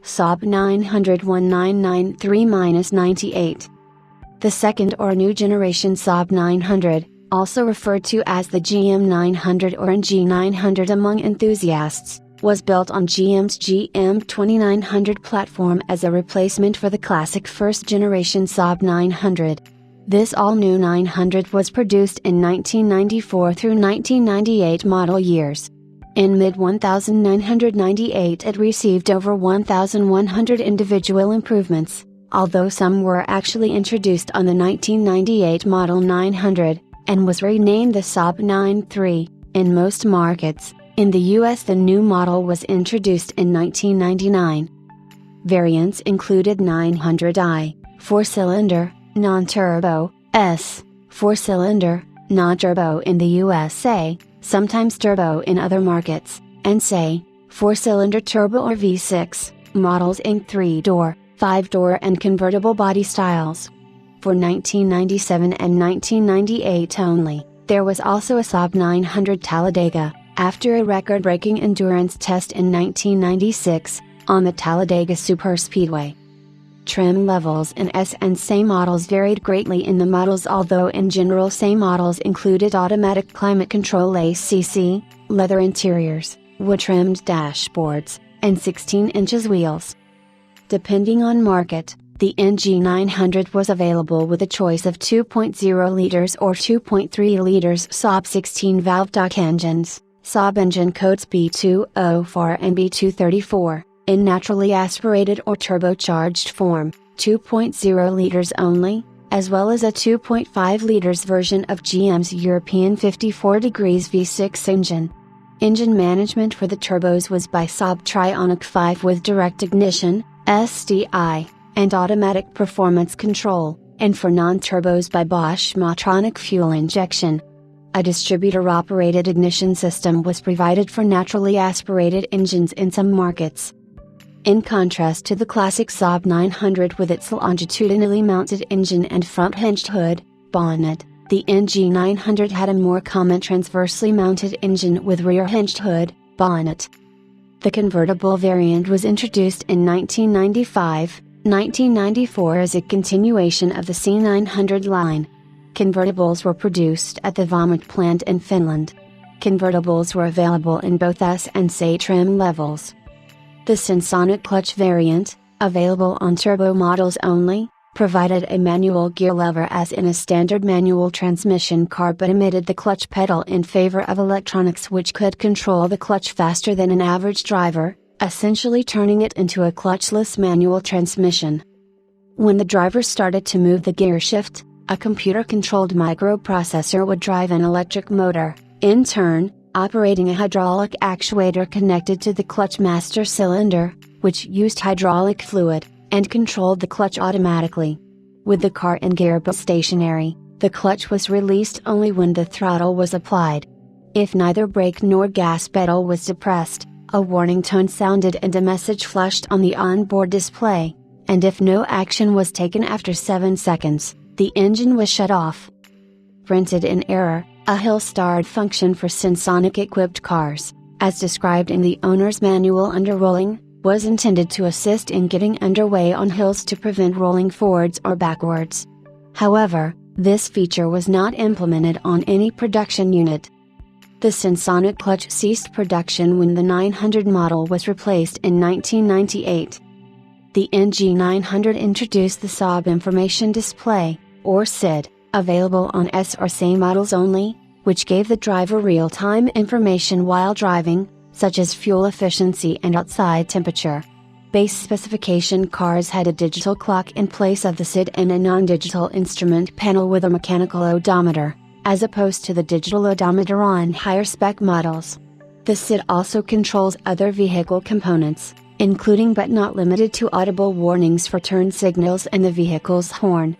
Saab 900 1993-98. The second or new generation Saab 900, also referred to as the GM 900 or NG 900 among enthusiasts, was built on GM's GM 2900 platform as a replacement for the classic first generation Saab 900. This all-new 900 was produced in 1994 through 1998 model years. In mid-1998 it received over 1,100 individual improvements, although some were actually introduced on the 1998 model 900, and was renamed the Saab 93, in most markets. In the US the new model was introduced in 1999. Variants included 900i, 4-cylinder, non-turbo, S, 4-cylinder, non-turbo in the USA, sometimes turbo in other markets, and say, 4-cylinder turbo or V6, models in 3-door, 5-door and convertible body styles. For 1997 and 1998 only, there was also a Saab 900 Talladega, after a record-breaking endurance test in 1996, on the Talladega Superspeedway. Trim levels in S and SE models varied greatly in the models, although in general SE models included automatic climate control ACC, leather interiors, wood-trimmed dashboards, and 16 inches wheels. Depending on market, the NG 900 was available with a choice of 2.0 liters or 2.3 liters Saab 16-valve Doc engines, Saab engine codes B204 and B234. In naturally aspirated or turbocharged form, 2.0 liters only, as well as a 2.5 liters version of GM's European 54 degrees V6 engine. Engine management for the turbos was by Saab Trionic 5 with direct ignition, SDI, and automatic performance control, and for non-turbos by Bosch Motronic fuel injection. A distributor-operated ignition system was provided for naturally aspirated engines in some markets. In contrast to the classic Saab 900 with its longitudinally mounted engine and front-hinged hood, bonnet, the NG 900 had a more common transversely mounted engine with rear-hinged hood, bonnet. The convertible variant was introduced in 1995-1994 as a continuation of the C900 line. Convertibles were produced at the Vomit plant in Finland. Convertibles were available in both S and SE trim levels. The Sensonic clutch variant, available on turbo models only, provided a manual gear lever as in a standard manual transmission car but omitted the clutch pedal in favor of electronics which could control the clutch faster than an average driver, essentially turning it into a clutchless manual transmission. When the driver started to move the gear shift, a computer-controlled microprocessor would drive an electric motor, in turn, operating a hydraulic actuator connected to the clutch master cylinder, which used hydraulic fluid, and controlled the clutch automatically. With the car and gearbox stationary, the clutch was released only when the throttle was applied. If neither brake nor gas pedal was depressed, a warning tone sounded and a message flashed on the onboard display, and if no action was taken after 7 seconds, the engine was shut off. Printed in error, a hill start function for Sensonic-equipped cars, as described in the owner's manual under rolling, was intended to assist in getting underway on hills to prevent rolling forwards or backwards. However, this feature was not implemented on any production unit. The Sensonic clutch ceased production when the 900 model was replaced in 1998. The NG 900 introduced the Saab Information Display, or SID, available on S or SE models only, which gave the driver real-time information while driving, such as fuel efficiency and outside temperature. Base specification cars had a digital clock in place of the SID and a non-digital instrument panel with a mechanical odometer, as opposed to the digital odometer on higher spec models. The SID also controls other vehicle components, including but not limited to audible warnings for turn signals and the vehicle's horn,